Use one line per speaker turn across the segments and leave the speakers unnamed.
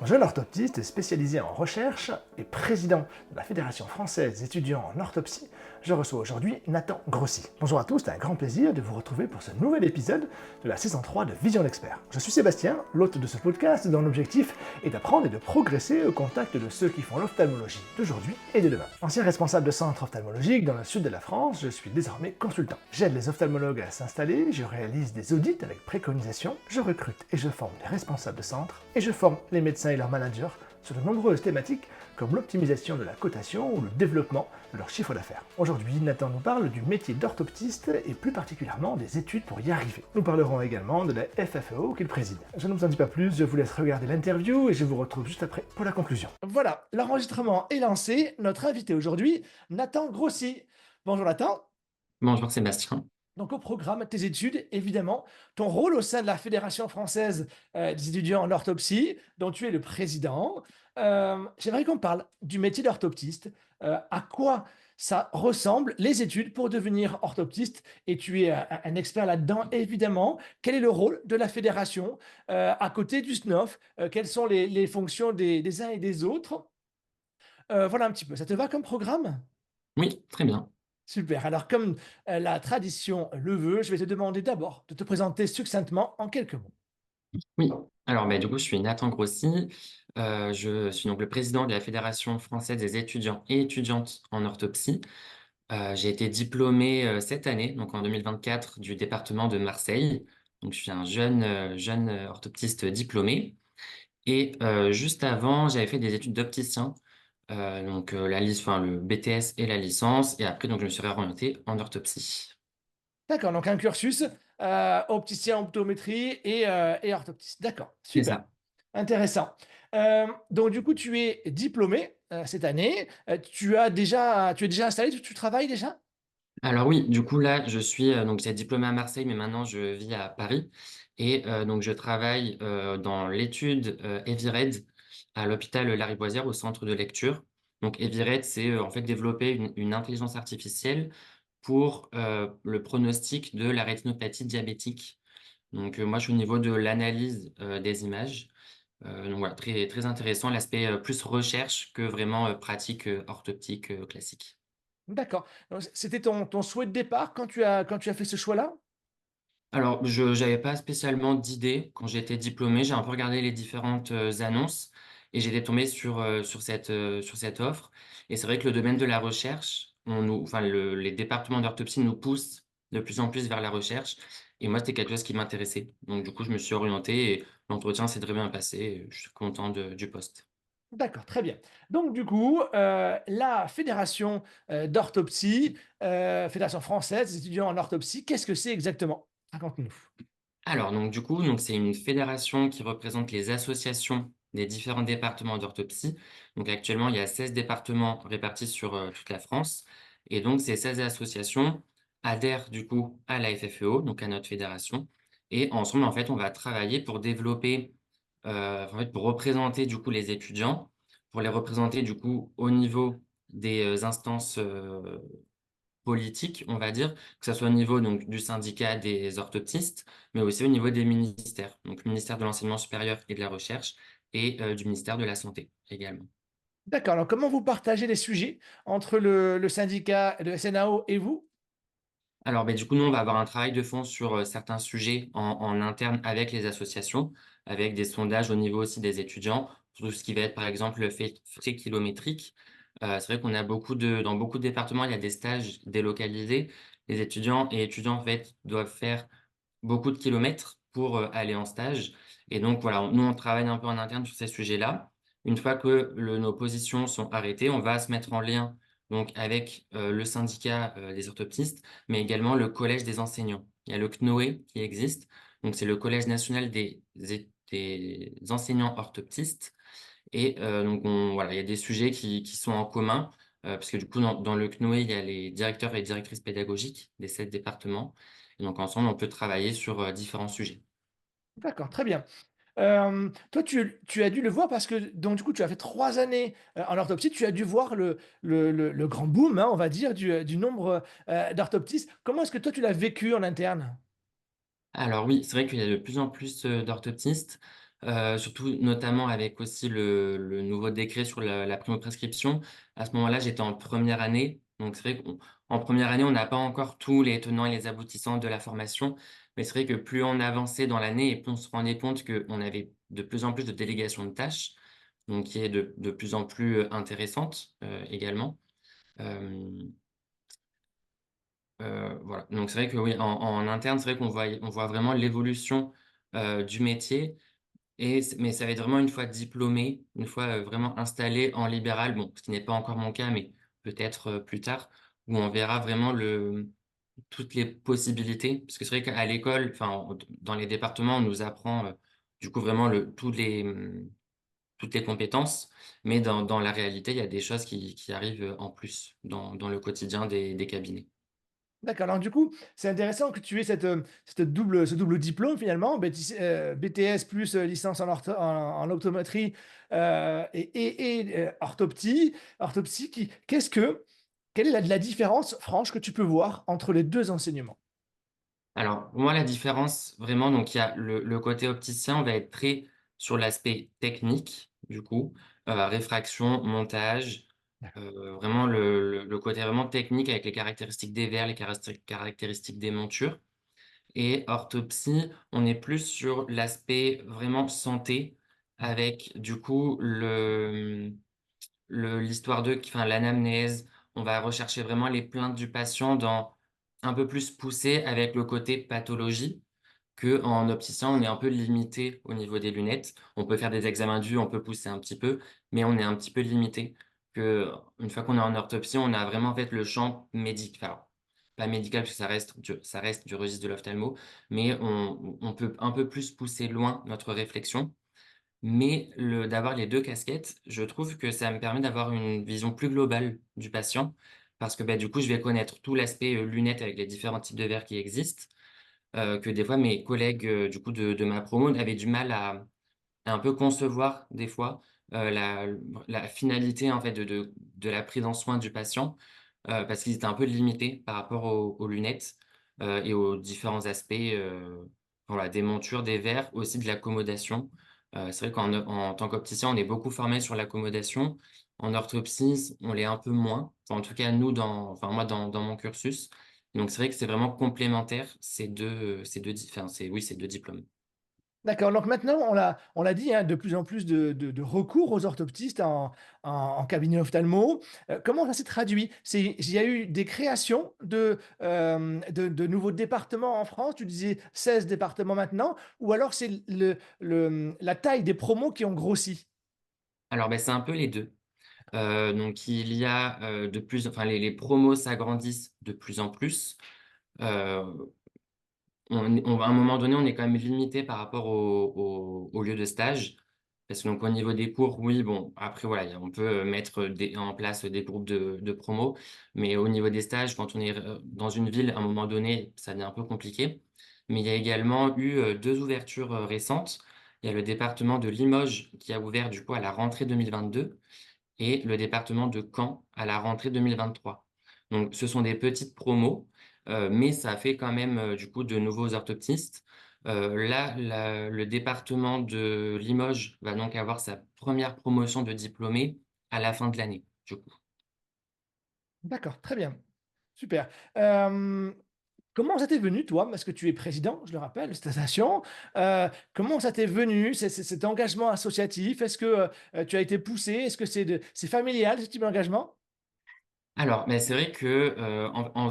jeune orthoptiste spécialisé en recherche et président de la Fédération française d'étudiants en orthoptie, je reçois aujourd'hui Nathan Grossi. Bonjour à tous, c'est un grand plaisir de vous retrouver pour ce nouvel épisode de la saison 3 de Vision d'Expert. Je suis Sébastien, l'hôte de ce podcast dont l'objectif est d'apprendre et de progresser au contact de ceux qui font l'ophtalmologie d'aujourd'hui et de demain. Ancien responsable de centre ophtalmologique dans le sud de la France, je suis désormais consultant. J'aide les ophtalmologues à s'installer, je réalise des audits avec préconisation, je recrute et je forme les responsables de centre et je forme les médecins et leurs managers sur de nombreuses thématiques comme l'optimisation de la cotation ou le développement de leur chiffre d'affaires. Aujourd'hui, Nathan nous parle du métier d'orthoptiste et plus particulièrement des études pour y arriver. Nous parlerons également de la FFEO qu'il préside. Je ne vous en dis pas plus, je vous laisse regarder l'interview et je vous retrouve juste après pour la conclusion. Voilà, l'enregistrement est lancé. Notre invité aujourd'hui, Nathan Grossi. Bonjour Nathan.
Bonjour Sébastien.
Donc au programme, tes études, évidemment, ton rôle au sein de la Fédération française des étudiants en orthoptie, dont tu es le président. J'aimerais qu'on parle du métier d'orthoptiste, à quoi ça ressemble, les études pour devenir orthoptiste, et tu es un expert là-dedans, évidemment. Quel est le rôle de la fédération à côté du SNOF? Quelles sont les fonctions des uns et des autres? Voilà un petit peu. Ça te va comme programme?
Oui, très bien.
Super. Alors, comme la tradition le veut, je vais te demander d'abord de te présenter succinctement en quelques mots.
Oui, alors du coup, je suis Nathan Grossi. Je suis donc le président de la Fédération française des étudiants et étudiantes en orthoptie. J'ai été diplômé cette année, donc en 2024, du département de Marseille. Donc, je suis un jeune orthoptiste diplômé. Et juste avant, j'avais fait des études d'opticien, enfin, le BTS et la licence. Et après, donc, je me suis réorienté en orthoptie.
D'accord, donc un cursus opticien, optométrie et orthoptiste. D'accord,
C'est
super.
ça.
Intéressant. Donc, du coup, tu es diplômé cette année. Tu es déjà installé, tu travailles déjà?
Alors oui, du coup là, je suis, donc j'ai diplômé à Marseille, mais maintenant je vis à Paris et donc je travaille, dans l'étude, EviRed à l'hôpital Lariboisière au centre de lecture. Donc EviRed, c'est, en fait développer une intelligence artificielle pour, le pronostic de la rétinopathie diabétique. Donc, moi je suis au niveau de l'analyse, des images, donc voilà, très très intéressant l'aspect, plus recherche que vraiment, pratique, orthoptique, classique.
D'accord. Donc, c'était ton souhait de départ quand tu as fait ce choix-là?
Alors, je j'avais pas spécialement d'idée quand j'étais diplômé. J'ai un peu regardé les différentes, annonces et j'étais tombé sur cette offre et c'est vrai que le domaine de la recherche, on nous enfin les départements d'orthoptie nous poussent de plus en plus vers la recherche et moi, c'était quelque chose qui m'intéressait. Donc du coup, je me suis orienté et l'entretien s'est très bien passé et je suis content de du poste.
D'accord, très bien. Donc du coup, la fédération, d'orthoptie, fédération française des étudiants en orthoptie, qu'est-ce que c'est exactement? Raconte-nous.
Alors donc du coup, c'est une fédération qui représente les associations des différents départements d'orthoptie. Donc actuellement, il y a 16 départements répartis sur, toute la France et donc ces 16 associations adhèrent du coup à la FFEO, donc à notre fédération et ensemble, en fait, on va travailler pour développer, en fait, pour représenter du coup les étudiants, pour les représenter du coup au niveau des, instances, politique, on va dire, que ça soit au niveau donc du syndicat des orthoptistes, mais aussi au niveau des ministères, donc le ministère de l'enseignement supérieur et de la recherche et du ministère de la santé également.
D'accord, alors comment vous partagez les sujets entre le syndicat, le SNAO et vous?
Alors, du coup, nous, on va avoir un travail de fond sur, certains sujets en interne avec les associations, avec des sondages au niveau aussi des étudiants, sur tout ce qui va être, par exemple, le fait frais kilométrique. C'est vrai qu'on a dans beaucoup de départements, il y a des stages délocalisés. Les étudiants et étudiants, en fait, doivent faire beaucoup de kilomètres pour, aller en stage et donc voilà, nous, on travaille un peu en interne sur ces sujets-là. Une fois que nos positions sont arrêtées, on va se mettre en lien donc avec, le syndicat, des orthoptistes, mais également le collège des enseignants. Il y a le CNOE qui existe, donc c'est le Collège national des enseignants orthoptistes et donc voilà, il y a des sujets qui sont en commun, parce que du coup dans le CNOE, il y a les directeurs et directrices pédagogiques des 7 départements et donc ensemble, on peut travailler sur, différents sujets.
D'accord, très bien. Toi, tu as dû le voir parce que donc du coup, tu as fait 3 années, en orthoptie. Tu as dû voir le grand boom, hein, on va dire, du nombre, d'orthoptistes. Comment est-ce que toi, tu l'as vécu en interne?
Alors oui, c'est vrai qu'il y a de plus en plus, d'orthoptistes. Surtout notamment avec aussi le nouveau décret sur la primo-prescription. À ce moment-là, j'étais en première année, donc c'est vrai qu'en première année, on n'a pas encore tous les tenants et les aboutissants de la formation, mais c'est vrai que plus on avançait dans l'année et plus on se rendait compte qu'on avait de plus en plus de délégations de tâches, donc qui est de plus en plus, intéressante, également. Hem, voilà, donc c'est vrai que oui, en interne, c'est vrai qu'on voit vraiment l'évolution, du métier mais ça va être vraiment une fois diplômé, une fois, vraiment installé en libéral, bon, ce qui n'est pas encore mon cas, mais peut-être, plus tard, où on verra vraiment toutes les possibilités. Parce que c'est vrai qu'à l'école, enfin, dans les départements, on nous apprend, du coup, vraiment toutes les compétences, mais dans la réalité, il y a des choses qui arrivent, en plus dans le quotidien des cabinets.
D'accord, alors du coup, c'est intéressant que tu aies ce double diplôme finalement, BTS plus, licence en optométrie, orthoptie quelle est la différence franche que tu peux voir entre les 2 enseignements?
Alors, moi, la différence, vraiment, donc il y a le côté opticien, on va être très sur l'aspect technique, du coup, réfraction, montage,
D'accord.
vraiment le côté vraiment technique avec les caractéristiques des verres, les caractéristiques des montures. Et orthopsie, on est plus sur l'aspect vraiment santé avec, du coup, l'histoire d'eux, enfin l'anamnèse, on va rechercher vraiment les plaintes du patient dans un peu plus poussé avec le côté pathologie, qu'en opticien, on est un peu limité au niveau des lunettes. On peut faire des examens de vue, on peut pousser un petit peu, mais on est un petit peu limité. Une fois qu'on est en orthoptie, on a vraiment en fait le champ médical, alors pas médical parce que ça reste du registre de l'ophtalmo, mais on peut un peu plus pousser loin notre réflexion. Mais d'avoir les 2 casquettes, je trouve que ça me permet d'avoir une vision plus globale du patient parce que, bah, du coup, je vais connaître tout l'aspect, lunettes avec les différents types de verres qui existent, que des fois mes collègues, du coup de ma promo avaient du mal à un peu concevoir des fois, la finalité en fait de la prise en soin du patient, parce qu'ils étaient un peu limités par rapport aux lunettes, et aux différents aspects, voilà, des montures, des verres, aussi de l'accommodation. C'est vrai en tant qu'opticien, on est beaucoup formé sur l'accommodation. En orthoptie, on l'est un peu moins. Enfin, en tout cas, enfin moi dans mon cursus. Donc c'est vrai que c'est vraiment complémentaire ces 2 diplômes.
D'accord, donc maintenant on l'a dit, hein, de plus en plus de recours aux orthoptistes en cabinet ophtalmo. Comment ça s'est traduit? Il y a eu des créations de nouveaux départements en France? Tu disais 16 départements maintenant ou alors c'est la taille des promos qui ont grossi?
Alors, bah, c'est un peu les 2. Donc il y a, enfin les promos s'agrandissent de plus en plus. Heu, à un moment donné, on est quand même limité par rapport au lieu de stage. Parce que donc au niveau des cours, oui, bon, après voilà, on peut, mettre en place des groupes de promos. Mais au niveau des stages, quand on est, dans une ville, à un moment donné, ça devient un peu compliqué. Mais il y a également eu, 2 ouvertures, récentes. Il y a le département de Limoges qui a ouvert du coup à la rentrée 2022 et le département de Caen à la rentrée 2023. Donc ce sont des petites promos, mais ça fait quand même, du coup de nouveaux orthoptistes. Là, le département de Limoges va donc avoir sa première promotion de diplômés à la fin de l'année, du coup.
D'accord, très bien, super. Hem, Comment ça t'est venu toi? Parce que tu es président, je le rappelle, de cette association. Comment ça t'est venu cet engagement associatif? Est-ce que, tu as été poussé? Est-ce que c'est familial ce type d'engagement?
Alors, mais c'est vrai que,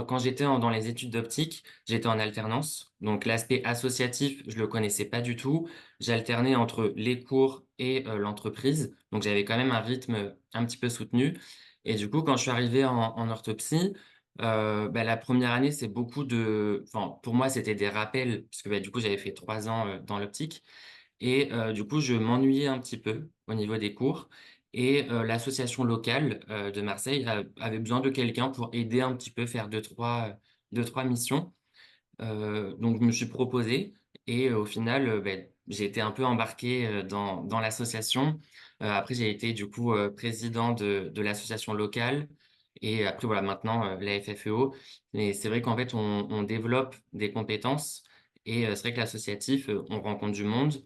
quand j'étais dans les études d'optique, j'étais en alternance, donc l'aspect associatif, je le connaissais pas du tout. J'alternais entre les cours et l'entreprise, donc j'avais quand même un rythme, un petit peu soutenu et du coup, quand je suis arrivé en orthoptie, bah, la première année, c'est beaucoup enfin, pour moi, c'était des rappels puisque, bah, du coup, j'avais fait 3 ans, dans l'optique et du coup, je m'ennuyais un petit peu au niveau des cours et l'association locale, de Marseille avait besoin de quelqu'un pour aider un petit peu, faire deux trois missions. Donc je me suis proposé et au final, beh, j'ai été un peu embarqué, dans l'association. Après j'ai été du coup, président de l'association locale et après voilà maintenant, la FFEO. Mais c'est vrai qu'en fait on développe des compétences et c'est vrai que l'associatif, on rencontre du monde.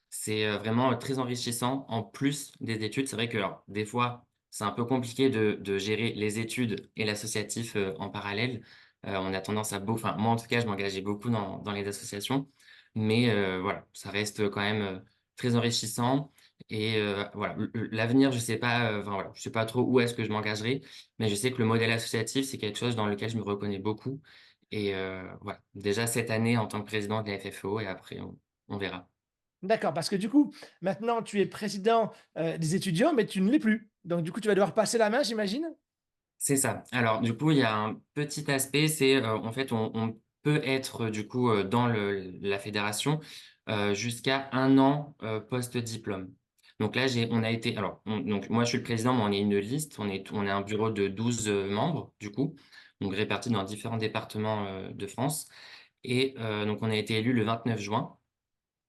C'est, vraiment, très enrichissant en plus des études. C'est vrai que alors des fois, c'est un peu compliqué de gérer les études et l'associatif, en parallèle. On a tendance à enfin moi en tout cas, je m'engageais beaucoup dans les associations, mais voilà, ça reste quand même, très enrichissant et voilà, l'avenir, je sais pas, enfin voilà, je sais pas trop où est-ce que je m'engagerai, mais je sais que le modèle associatif, c'est quelque chose dans lequel je me reconnais beaucoup et voilà, déjà cette année en tant que président de la FFEO et après on verra.
D'accord, parce que du coup, maintenant tu es président, des étudiants, mais tu ne l'es plus. Donc du coup, tu vas devoir passer la main, j'imagine?
C'est ça. Alors du coup, il y a un petit aspect, c'est, en fait, on peut être, du coup, dans la fédération, jusqu'à 1 an, post-diplôme. Donc là, on a été alors donc moi, je suis le président, mais on est une liste, on est un bureau de 12 membres, du coup, donc répartis dans différents départements, de France et donc on a été élus le 29 juin.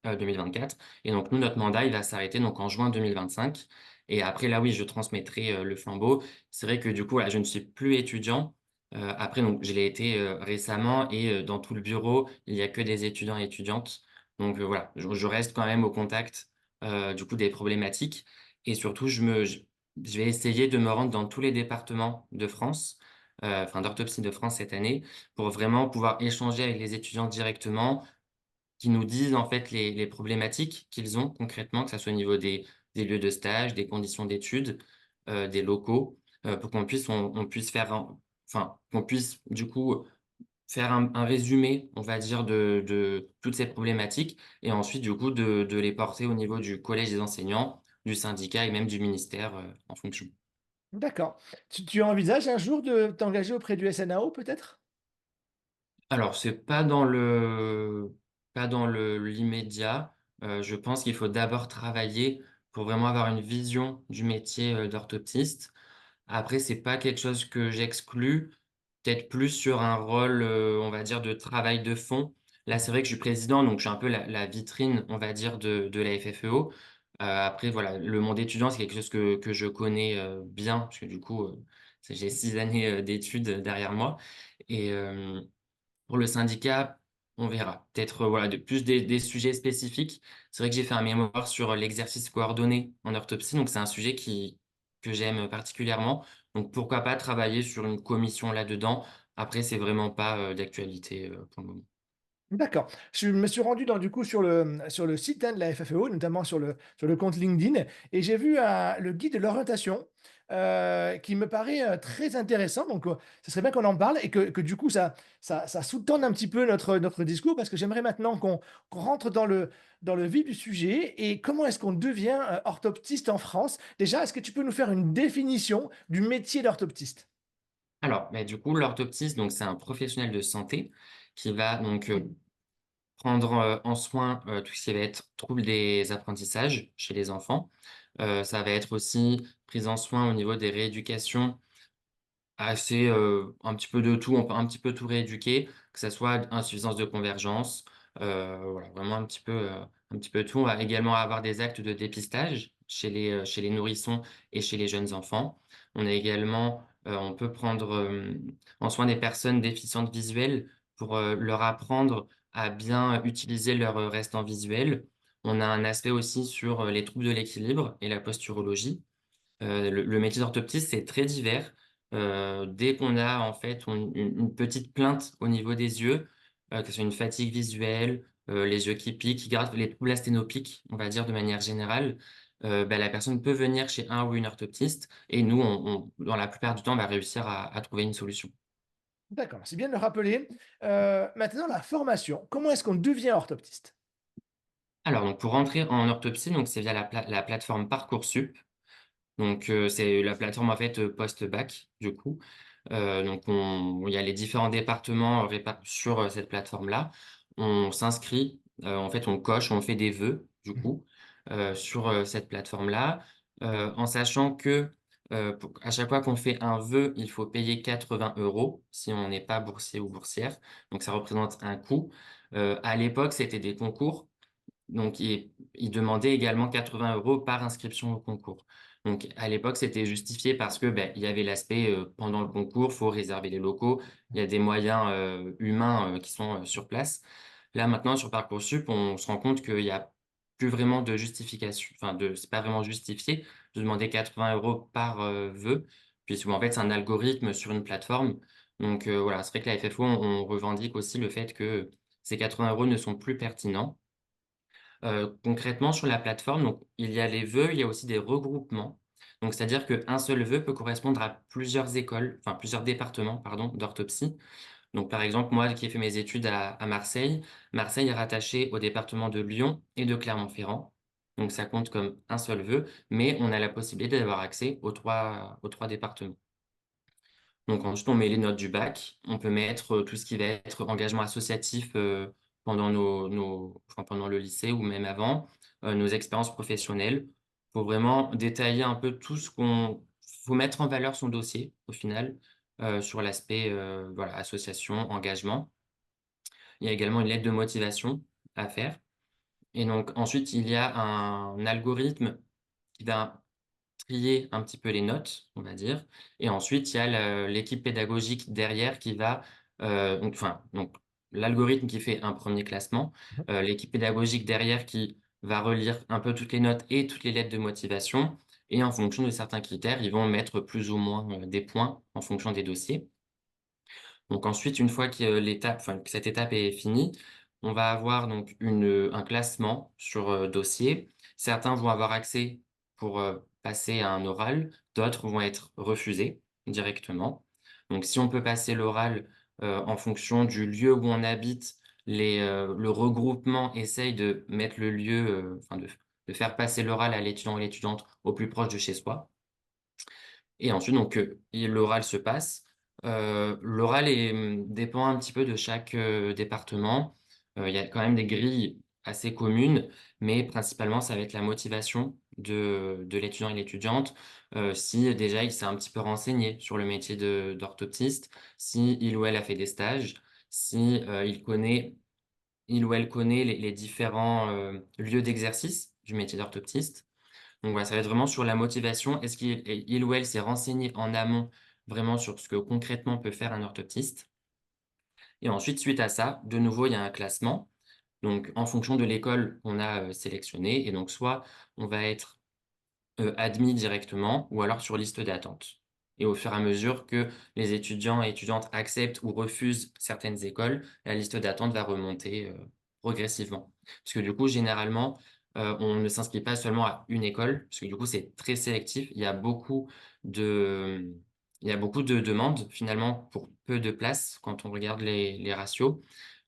2024 et donc nous, notre mandat, il va s'arrêter donc en juin 2025 et après là, oui, je transmettrai, le flambeau. C'est vrai que du coup, voilà, je ne suis plus étudiant, après donc je l'ai été, récemment et dans tout le bureau, il y a que des étudiants et étudiantes donc voilà, je reste quand même au contact, du coup des problématiques et surtout je vais essayer de me rendre dans tous les départements de France, enfin d'orthopsie de France cette année, pour vraiment pouvoir échanger avec les étudiants directement, qui nous disent en fait les problématiques qu'ils ont concrètement, que ça soit au niveau des lieux de stage, des conditions d'études, des locaux, pour on puisse faire qu'on puisse du coup faire un résumé, on va dire, de toutes ces problématiques et ensuite du coup de les porter au niveau du collège des enseignants, du syndicat et même du ministère, en fonction.
D'accord. Tu envisages un jour de t'engager auprès du SNAO peut-être?
Alors c'est pas dans l'immédiat, je pense qu'il faut d'abord travailler pour vraiment avoir une vision du métier, d'orthoptiste. Après c'est pas quelque chose que j'exclus, peut-être plus sur un rôle, on va dire de travail de fond. Là, c'est vrai que je suis président, donc je suis un peu la vitrine, on va dire de la FFEO. Après voilà, le monde étudiant, c'est quelque chose que je connais, bien, parce que du coup, j'ai 6 années, d'études, derrière moi et pour le syndicat, on verra. Peut-être, voilà, des sujets spécifiques. C'est vrai que j'ai fait un mémoire sur l'exercice coordonné en orthoptie, donc c'est un sujet que j'aime particulièrement. Donc pourquoi pas travailler sur une commission là-dedans. Après, c'est vraiment pas, d'actualité, pour le moment.
D'accord. Je me suis rendu dans du coup sur le site, hein, de la FFEO, notamment sur le compte LinkedIn et j'ai vu le guide de l'orientation, qui me paraît, très intéressant donc ce serait bien qu'on en parle et que du coup ça sous-tende un petit peu notre discours parce que j'aimerais maintenant qu'on rentre dans le vif du sujet et comment est-ce qu'on devient, orthoptiste en France? Déjà, est-ce que tu peux nous faire une définition du métier d'orthoptiste?
Alors, bah, du coup, l'orthoptiste, donc c'est un professionnel de santé qui va donc, prendre, en soin, tout ce qui va être trouble des apprentissages chez les enfants. Ça va être aussi prise en soin au niveau des rééducations. Assez, un petit peu de tout, on peut un petit peu tout rééduquer, que ça soit insuffisance de convergence, voilà, vraiment un petit peu tout. On va également avoir des actes de dépistage chez les nourrissons et chez les jeunes enfants. On a également, on peut prendre, en soin des personnes déficientes visuelles pour, leur apprendre à bien utiliser leur, restant visuel. On a un aspect aussi sur, les troubles de l'équilibre et la posturologie. Le métier d'orthoptiste, c'est très divers. Dès qu'on a en fait une petite plainte au niveau des yeux, que ce soit une fatigue visuelle, les yeux qui piquent, qui grattent, les troubles asténopiques, on va dire de manière générale, bah, la personne peut venir chez un ou une orthoptiste et nous dans la plupart du temps, on va réussir à trouver une solution.
D'accord, c'est bien de le rappeler. Maintenant la formation, comment est-ce qu'on devient orthoptiste?
Alors donc pour rentrer en orthoptie, donc c'est via la plateforme Parcoursup. Donc, c'est la plateforme en fait, post-bac du coup. Donc il y a les différents départements sur, cette plateforme-là. On s'inscrit, en fait on coche, on fait des vœux du coup, sur, cette plateforme-là, en sachant que, pour à chaque fois qu'on fait un vœu, il faut payer 80 € si on n'est pas boursier ou boursière, donc ça représente un coût. À l'époque, c'était des concours, donc il demandait également 80 € par inscription au concours. Donc à l'époque, c'était justifié parce que, beh, il y avait l'aspect, pendant le concours, faut réserver les locaux. Il y a des moyens, humains, qui sont, sur place. Là, maintenant, sur Parcoursup, on se rend compte qu'il y a plus vraiment de justification, enfin c'est pas vraiment justifié de demander 80 € par, vœu, puisque en fait, c'est un algorithme sur une plateforme. Donc, voilà, c'est vrai que la FFO, on revendique aussi le fait que ces 80 € ne sont plus pertinents. Concrètement sur la plateforme, donc il y a les vœux, il y a aussi des regroupements. Donc c'est-à-dire qu'un seul vœu peut correspondre à plusieurs écoles, enfin plusieurs départements, pardon, d'orthoptie. Donc par exemple, moi qui ai fait mes études à Marseille, Marseille est rattaché au département de Lyon et de Clermont-Ferrand. Donc ça compte comme un seul vœu, mais on a la possibilité d'avoir accès aux trois départements. Donc ensuite, on met les notes du bac. On peut mettre, tout ce qui va être engagement associatif, pendant enfin pendant le lycée ou même avant, nos expériences professionnelles. Faut vraiment détailler un peu tout ce qu'on faut mettre en valeur son dossier au final, sur l'aspect, voilà, association, engagement. Il y a également une lettre de motivation à faire et donc ensuite il y a un algorithme qui va trier un petit peu les notes, on va dire et ensuite il y a l'équipe pédagogique derrière qui va, donc l'algorithme qui fait un premier classement,
Mmh.
l'équipe pédagogique derrière qui va relire un peu toutes les notes et toutes les lettres de motivation et en fonction de certains critères, ils vont mettre plus ou moins, des points en fonction des dossiers. Donc ensuite, une fois que que cette étape est finie, on va avoir donc un classement sur, dossier. Certains vont avoir accès pour, passer à un oral, d'autres vont être refusés directement. Donc si on peut passer l'oral, en fonction du lieu où on habite, le regroupement essaye de mettre le lieu, enfin de faire passer l'oral à l'étudiant ou l'étudiante au plus proche de chez soi. Et ensuite donc, l'oral se passe. L'oral dépend un petit peu de chaque, département. Il y a quand même des grilles assez communes, mais principalement ça va être la motivation de l'étudiant et l'étudiante. Si déjà il s'est un petit peu renseigné sur le métier d'orthoptiste, si il ou elle a fait des stages, si, il ou elle connaît les différents, lieux d'exercice du métier d'orthoptiste. Donc voilà, ça va être vraiment sur la motivation. Est-ce qu'il ou elle s'est renseigné en amont, vraiment sur ce que concrètement peut faire un orthoptiste? Et ensuite, suite à ça, de nouveau, il y a un classement. Donc en fonction de l'école qu'on a, sélectionnée et donc soit on va être, admis directement ou alors sur liste d'attente. Et au fur et à mesure que les étudiants et étudiantes acceptent ou refusent certaines écoles, la liste d'attente va remonter, progressivement. Parce que du coup, généralement, on ne s'inscrit pas seulement à une école, parce que du coup, c'est très sélectif. De il y a beaucoup de demandes finalement pour peu de places quand on regarde les ratios.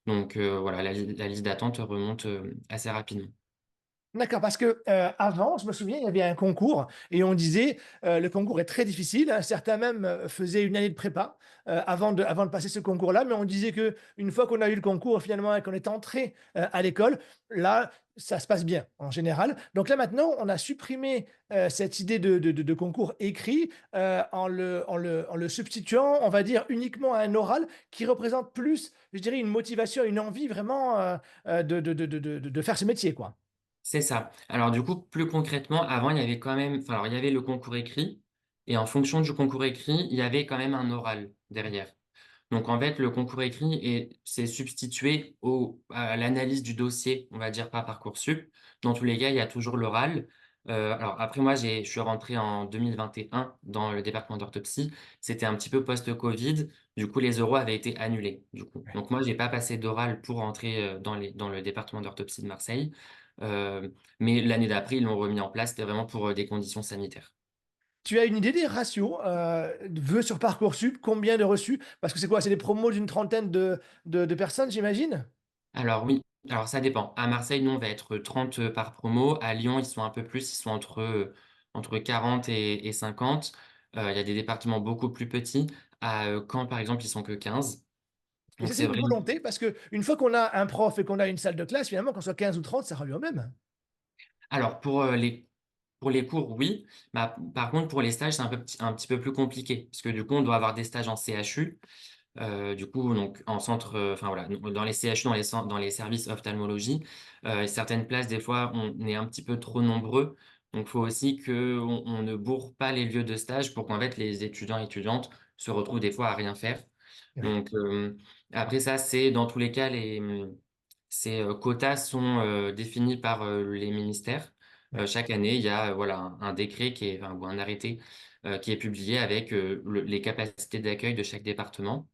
Donc, voilà, la liste d'attente remonte, assez rapidement.
D'accord, parce que, avant, je me souviens, il y avait un concours et on disait, le concours est très difficile, hein. Certains même, faisaient une année de prépa, avant de passer ce concours-là, mais on disait que une fois qu'on a eu le concours finalement et qu'on est entré, à l'école, là, ça se passe bien en général. Donc là, maintenant, on a supprimé, cette idée de concours écrit, en le substituant, on va dire, uniquement à un oral qui représente plus, je dirais, une motivation, une envie vraiment, de faire ce métier, quoi.
C'est ça. Alors du coup, plus concrètement, avant, il y avait quand même enfin alors il y avait le concours écrit et en fonction du concours écrit, il y avait quand même un oral derrière. Donc en fait, le concours écrit s'est substitué à l'analyse du dossier, on va dire, par Parcoursup. Dans tous les cas, il y a toujours l'oral. Alors après moi, je suis rentré en 2021 dans le département d'orthoptie. C'était un petit peu post-covid. Du coup, les oraux avaient été annulés, du coup. Donc moi, j'ai pas passé d'oral pour entrer, dans le département d'orthoptie de Marseille. Mais l'année d'après, ils l'ont remis en place. C'était vraiment pour, des conditions sanitaires.
Tu as une idée des ratios, de vœux sur Parcoursup? Combien de reçus? Parce que c'est quoi? C'est des promos d'une trentaine de personnes, j'imagine?
Alors oui, alors ça dépend. À Marseille, nous, on va être 30 par promo. À Lyon, ils sont un peu plus, ils sont entre 40 et 50. Il y a des départements beaucoup plus petits. À, Caen, par exemple, ils sont que 15.
Et
Donc
ça, c'est
c'est
une
vrai.
volonté parce qu'une fois qu'on a un prof et qu'on a une salle de classe, finalement, qu'on soit 15 ou 30, ça revient au même.
Alors pour les cours, oui. Par contre, pour les stages, c'est un petit peu plus compliqué parce que du coup, on doit avoir des stages en CHU. Du coup, donc en centre, enfin voilà, dans les CHU, dans les services ophtalmologie, certaines places, des fois, on est un petit peu trop nombreux. Donc, il faut aussi qu'on ne bourre pas les lieux de stage pour qu'en fait, les étudiants et étudiantes se retrouvent des fois à rien faire.
Oui.
Donc, après ça, c'est dans tous les cas, Ces quotas sont, définis par, les ministères.
Ouais.
Chaque année, il y a, voilà, un décret qui est enfin, ou un arrêté, qui est publié avec, les capacités d'accueil de chaque département.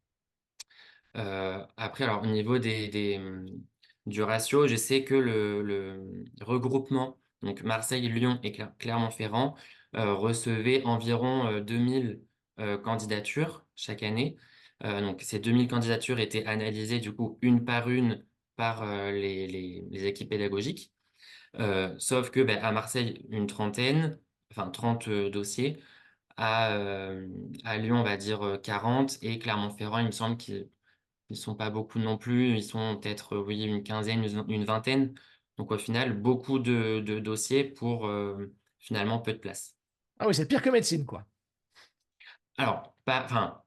Après alors au niveau du ratio, je sais que le regroupement, donc Marseille, Lyon et Clermont-Ferrand, recevait environ, 2 000 candidatures chaque année. Donc ces 2 000 candidatures étaient analysées du coup une par, les équipes pédagogiques. Sauf que, à Marseille, une trentaine, enfin 30 dossiers. À Lyon, on va dire, 40 et Clermont-Ferrand, il me semble qu'ils ils sont pas beaucoup non plus, ils sont peut-être, oui, une quinzaine, une vingtaine. Donc au final, beaucoup de dossiers pour, finalement peu de place.
Ah oui, c'est pire que médecine, quoi.
Alors, pas enfin,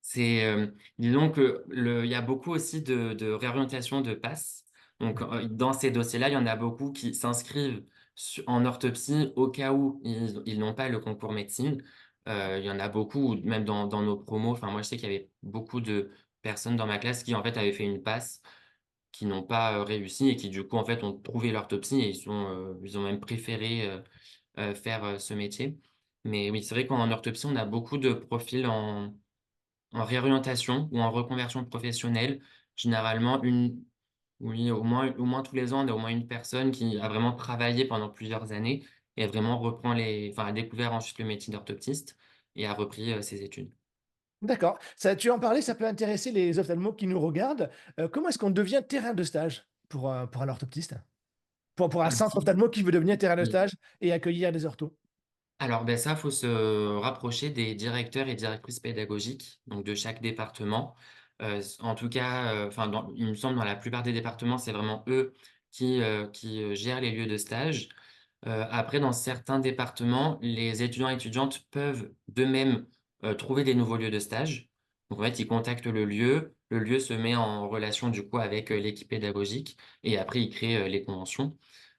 c'est, disons que il y a beaucoup aussi de réorientation de PASS. Donc,
Ouais.
dans ces dossiers-là, il y en a beaucoup qui s'inscrivent en orthopsie au cas où ils n'ont pas le concours médecine. Il y en a beaucoup, même dans nos promos. Enfin, moi, je sais qu'il y avait beaucoup de personnes dans ma classe qui, en fait, avaient fait une PASS, qui n'ont pas, réussi et qui, du coup, en fait, ont trouvé l'orthopsie et ils ont même préféré, faire, ce métier. Mais oui, c'est vrai qu'en orthopsie, on a beaucoup de profils en réorientation ou en reconversion professionnelle. Généralement, oui, au moins tous les ans, on a au moins une personne qui a vraiment travaillé pendant plusieurs années et vraiment a découvert ensuite le métier d'orthoptiste et a repris, ses études.
D'accord. Ça, tu en parlais, ça peut intéresser les ophtalmos qui nous regardent. Comment est-ce qu'on devient terrain de stage pour un orthoptiste? Pour un
Alors
centre ophtalmo qui veut devenir terrain de
oui.
stage et accueillir des orthos?
Alors, ça, faut se rapprocher des directeurs et directrices pédagogiques, donc de chaque département. En tout cas, enfin, il me semble dans la plupart des départements, c'est vraiment eux qui gèrent les lieux de stage. Après, dans certains départements, les étudiants et étudiantes peuvent d'eux-mêmes, trouver des nouveaux lieux de stage. Donc en fait, ils contactent le lieu se met en relation du coup avec, l'équipe pédagogique et après ils créent, les conventions.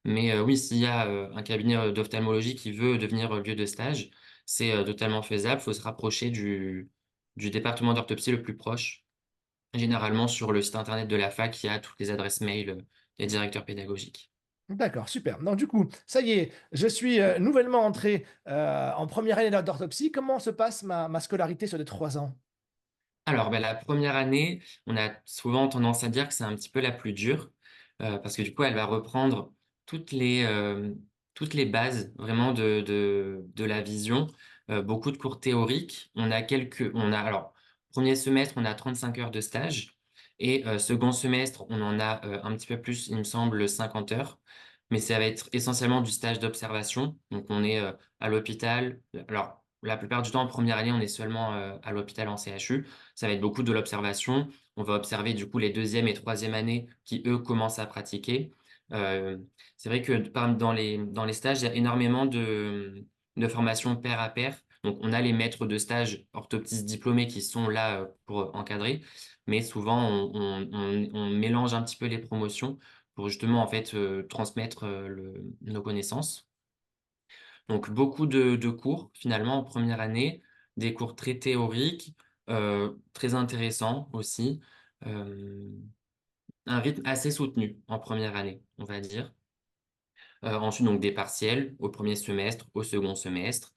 Mais, oui, s'il y a, un cabinet, d'ophtalmologie qui veut devenir, lieu de stage, c'est, totalement faisable. Il faut se rapprocher du département d'orthopsie le plus proche. Généralement sur le site internet de la fac, il y a toutes les adresses mail, des directeurs pédagogiques.
D'accord, super. Donc du coup, ça y est, je suis, nouvellement entré, en première année d'orthopsie. Comment se passe ma scolarité sur les 3 ans?
Alors, la première année, on a souvent tendance à dire que c'est un petit peu la plus dure, parce que du coup, elle va reprendre toutes les, toutes les bases vraiment de la vision, beaucoup de cours théoriques. On a alors, premier semestre, on a 35 heures de stage et second semestre, on en a, un petit peu plus, il me semble 50 heures. Mais ça va être essentiellement du stage d'observation. Donc on est, à l'hôpital. Alors, la plupart du temps, en première année, on est seulement, à l'hôpital en CHU. Ça va être beaucoup de l'observation. On va observer du coup les deuxième et troisième années qui, eux, commencent à pratiquer. C'est vrai que dans les stages, il y a énormément de formations pair à pair. Donc on a les maîtres de stage orthoptistes diplômés qui sont là, pour encadrer, mais souvent on mélange un petit peu les promotions pour justement en fait, transmettre, nos connaissances. Donc beaucoup de cours finalement en première année, des cours très théoriques, très intéressants aussi, hem, un rythme assez soutenu en première année, on va dire. Ensuite donc des partiels au premier semestre, au second semestre,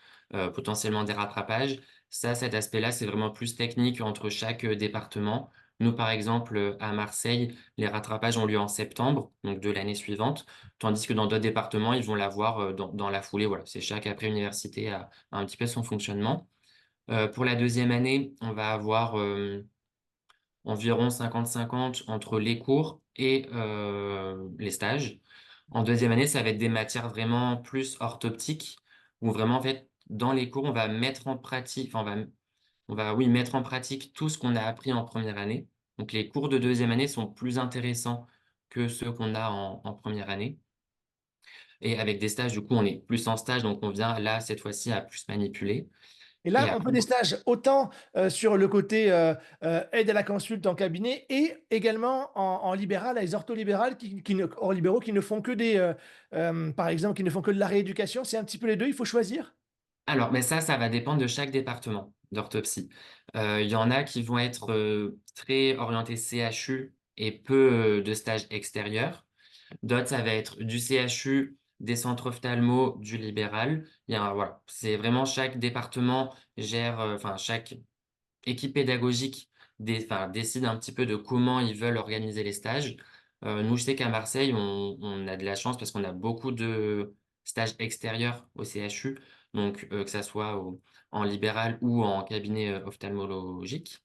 potentiellement des rattrapages. Ça, cet aspect-là, c'est vraiment plus technique entre chaque, département. Nous, par exemple, à Marseille, les rattrapages ont lieu en septembre, donc de l'année suivante, tandis que dans d'autres départements, ils vont l'avoir, dans la foulée. Voilà, c'est chaque après université a un petit peu son fonctionnement. Pour la deuxième année, on va avoir, environ 50-50 entre les cours et les stages. En deuxième année, ça va être des matières vraiment plus orthoptiques, où vraiment, en fait, dans les cours, on va mettre en pratique enfin, oui, mettre en pratique tout ce qu'on a appris en première année. Donc les cours de deuxième année sont plus intéressants que ceux qu'on a en première année et avec des stages, du coup, on est plus en stage, donc on vient là, cette fois-ci, à plus manipuler
Et
et
là, on
après
fait des stages autant, sur le côté, aide à la consulte en cabinet et également en libéral, les ortholibérales qui ne hors libéraux qui ne font que des, par exemple, qui ne font que de la rééducation. C'est un petit peu les 2. Il faut choisir?
alors, mais ça va dépendre de chaque département d'orthopsie. Il y en a qui vont être, très orientés CHU et peu, de stages extérieurs. D'autres, ça va être du CHU, des centres ophtalmo, du libéral. Il y a voilà, c'est vraiment chaque département gère, enfin chaque équipe pédagogique décide un petit peu de comment ils veulent organiser les stages. Nous, je sais qu'à Marseille, on a de la chance parce qu'on a beaucoup de stages extérieurs au CHU, donc que ça soit en libéral ou en cabinet, ophtalmologique.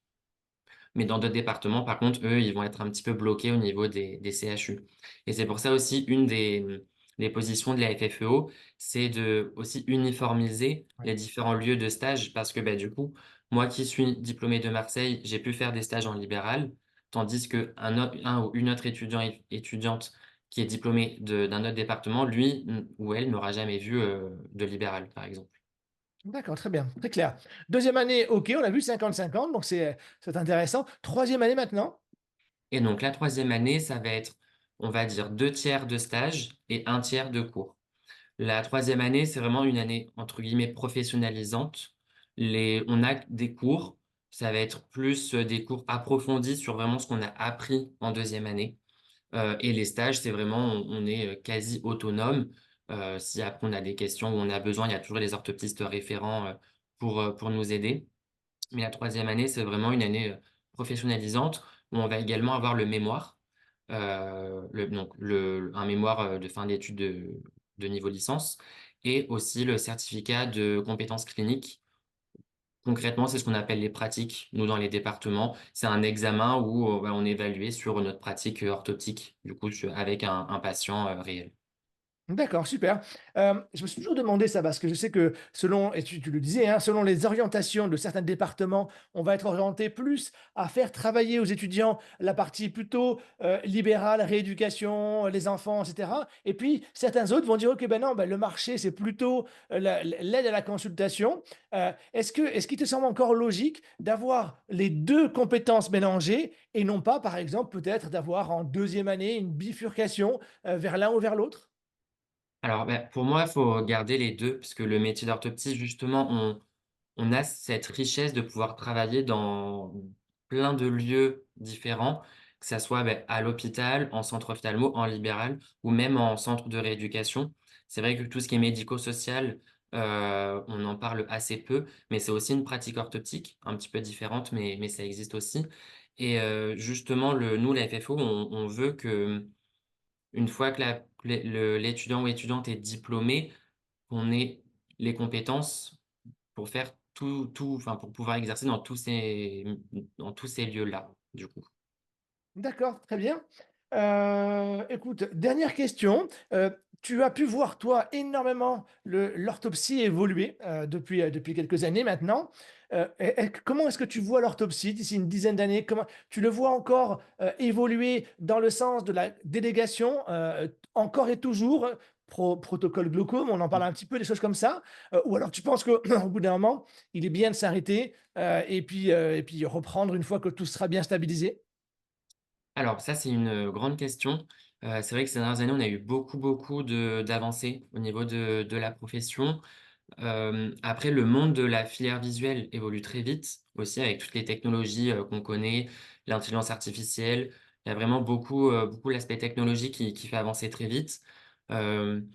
Mais dans d'autres départements, par contre, eux, ils vont être un petit peu bloqués au niveau des CHU. Et c'est pour ça aussi une des positions de la FFEO, c'est de aussi uniformiser
Ouais.
les différents lieux de stage parce que, bah, du coup, moi qui suis diplômé de Marseille, j'ai pu faire des stages en libéral, tandis qu'un ou une autre étudiante qui est diplômée d'un autre département, lui, ou elle n'aura jamais vu, de libéral, par exemple.
D'accord, très bien, très clair. Deuxième année, OK, on a vu 50-50, donc c'est intéressant. Troisième année maintenant?
Et donc la troisième année, ça va être, on va dire 2 tiers de stage et un tiers de cours. La troisième année, c'est vraiment une année entre guillemets «professionnalisante». On a des cours, ça va être plus, des cours approfondis sur vraiment ce qu'on a appris en deuxième année. Et les stages, c'est vraiment on est, quasi autonome. Si après on a des questions ou on a besoin, il y a toujours les orthoptistes référents, pour nous aider. Mais la troisième année, c'est vraiment une année, professionnalisante où on va également avoir le mémoire, un mémoire, de fin d'études de niveau licence et aussi le certificat de compétences cliniques. Concrètement, c'est ce qu'on appelle les pratiques, nous, dans les départements. C'est un examen où, bah, on est évalué sur notre pratique, orthoptique, du coup, avec un patient, réel.
D'accord, super. Je me suis toujours demandé ça parce que je sais que selon et tu le disais, hein, selon les orientations de certains départements, on va être orienté plus à faire travailler aux étudiants la partie plutôt, libérale, rééducation, les enfants et cetera et puis certains autres vont dire: «OK, ben non, ben le marché, c'est plutôt, l'aide à la consultation». Est-ce qu'il te semble encore logique d'avoir les 2 compétences mélangées et non pas, par exemple, peut-être d'avoir en deuxième année une bifurcation, vers l'un ou vers l'autre?
Alors, bah, pour moi, il faut garder les 2 parce que le métier d'orthoptiste, justement, on a cette richesse de pouvoir travailler dans plein de lieux différents, que ça soit, beh, à l'hôpital, en centre ophtalmo, en libéral ou même en centre de rééducation. C'est vrai que tout ce qui est médico-social, on en parle assez peu, mais c'est aussi une pratique orthoptique, un petit peu différente, mais ça existe aussi et justement, la FFO, on veut que une fois que l'étudiant ou étudiante est diplômé, qu'on ait les compétences pour faire enfin, pour pouvoir exercer dans tous ces lieux-là, du coup.
D'accord, très bien. Écoute, dernière question, tu as pu voir toi énormément l'orthoptie évoluer, depuis quelques années maintenant. Comment est-ce que tu vois l'orthoptie d'ici une dizaine d'années? Comment tu le vois encore, évoluer dans le sens de la délégation, encore et toujours, protocole glaucome, on en parle un petit peu, des choses comme ça? Ou alors tu penses qu'au bout d'un moment, il est bien de s'arrêter, et puis reprendre une fois que tout sera bien stabilisé?
Alors ça, c'est une, grande question. C'est vrai que ces dernières années, on a eu beaucoup d'avancées au niveau de la profession. Après le monde de la filière visuelle évolue très vite aussi avec toutes les technologies, qu'on connaît, l'intelligence artificielle. Il y a vraiment beaucoup l'aspect technologique qui fait avancer très vite. Hem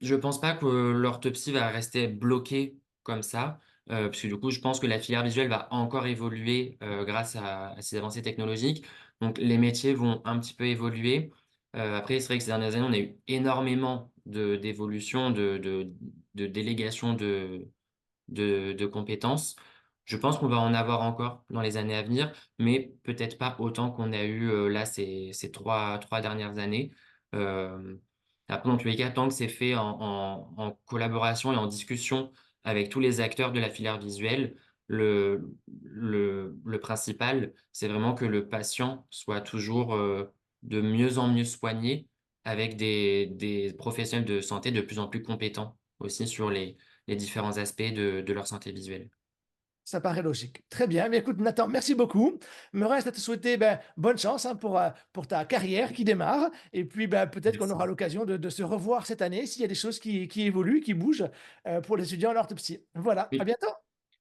Je pense pas que l'orthopsie va rester bloquée comme ça, parce que du coup, je pense que la filière visuelle va encore évoluer, grâce à ces avancées technologiques. Donc les métiers vont un petit peu évoluer. Après, c'est vrai que ces dernières années, on a eu énormément d'évolutions, de délégations de compétences. Je pense qu'on va en avoir encore dans les années à venir, mais peut-être pas autant qu'on a eu, là ces trois dernières années. Hem, Après dans tous les cas, tant que c'est fait en collaboration et en discussion avec tous les acteurs de la filière visuelle, le principal, c'est vraiment que le patient soit toujours, de mieux en mieux soigné avec des professionnels de santé de plus en plus compétents aussi sur les différents aspects de leur santé visuelle.
Ça paraît logique. Très bien. Mais écoute, Nathan, merci beaucoup. Me reste à te souhaiter ben, bonne chance hein, pour ta carrière qui démarre. Et puis, ben, peut-être qu'on aura
Merci.
l'occasion de se revoir cette année s'il y a des choses qui évoluent, qui bougent pour les étudiants en orthopsie. Voilà. À
Oui,
bientôt.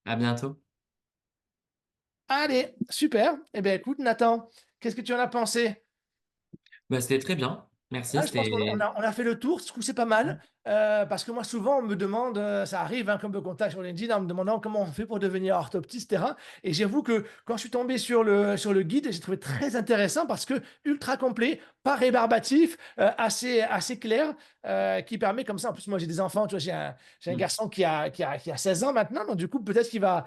à bientôt.
Allez, super. Eh bien, écoute, Nathan, Qu'est-ce que tu en as pensé?
Bah, c'était très bien. Merci,
Ah, je pense qu'on a fait le tour, ce coup c'est pas mal, parce que moi souvent on me demande, ça arrive, hein, comme me contacte sur LinkedIn en me demandant comment on fait pour devenir orthoptiste et cetera, et j'avoue que quand je suis tombé sur le guide, j'ai trouvé très intéressant parce que ultra complet, pas rébarbatif, assez clair, qui permet comme ça en plus moi j'ai des enfants, tu vois? J'ai un
Mmh.
garçon qui a 16 ans maintenant, donc du coup peut-être qu'il va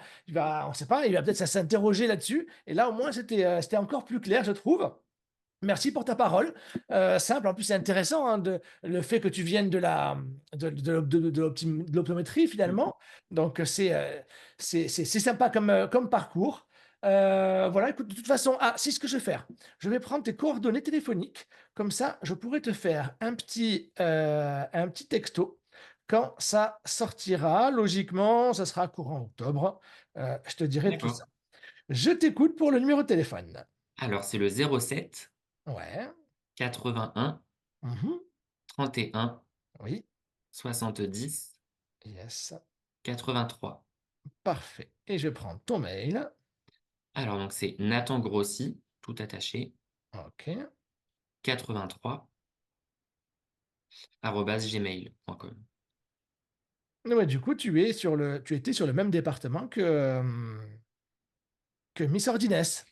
on sait pas, il va peut-être s'interroger là-dessus, et là au moins c'était encore plus clair je trouve. Merci pour ta parole. Simple, en plus, c'est intéressant, hein, le fait que tu viennes de l'optométrie,
Mmh.
finalement. Donc, c'est sympa comme parcours. Voilà, écoute, de toute façon, si ce que je vais faire, je vais prendre tes coordonnées téléphoniques. Comme ça, je pourrais te faire un petit texto quand ça sortira. Logiquement, ça sera courant octobre. Je te dirai tout ça.
D'accord.
Je t'écoute pour le numéro de téléphone.
Alors c'est le 07
Ouais.
81
Mhm.
31
Oui.
70
Yes,
83.
parfait. Et je prends ton mail.
Alors donc c'est Nathan Grossi, tout attaché,
OK.
83 @gmail.com.
Ouais, du coup, tu étais sur le même département que Miss Ordinès,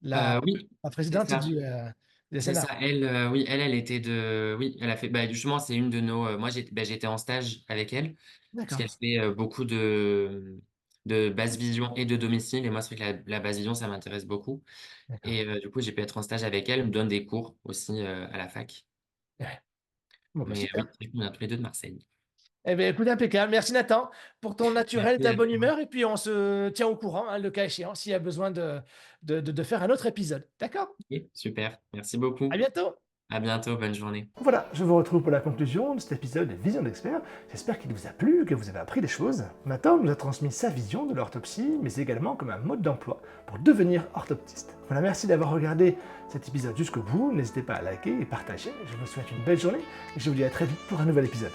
la
Oui,
la
c'est
présidente
ça.
du
C'est
Sénat.
ça. Elle, oui, elle était oui, elle a fait justement, c'est une de nos, moi j'étais en stage avec elle, parce qu'elle
D'accord,
fait, beaucoup de basse vision et de domicile et moi, c'est vrai que la basse vision, ça m'intéresse beaucoup
d'accord.
et du coup, j'ai pu être en stage avec elle. Elle me donne des cours aussi, à la fac.
Ouais. Bon, bah,
Mais
super.
oui, du coup, on vient tous les 2 de Marseille.
Eh beh, écoute, impeccable. Merci Nathan pour ton naturel et
Merci
ta
à
bonne
toi.
humeur et puis on se tient au courant, hein, le cas échéant, s'il y a besoin de faire un autre épisode. D'accord?
OK, super. Merci
À
beaucoup.
bientôt.
À bientôt, bonne journée.
Voilà, je vous retrouve pour la conclusion de cet épisode de Vision d'Expert. J'espère qu'il vous a plu, que vous avez appris des choses. Nathan nous a transmis sa vision de l'orthopsie, mais également comme un mode d'emploi pour devenir orthoptiste. Voilà, merci d'avoir regardé cet épisode jusqu'au bout. N'hésitez pas à liker et partager. Je vous souhaite une belle journée et je vous dis à très vite pour un nouvel épisode.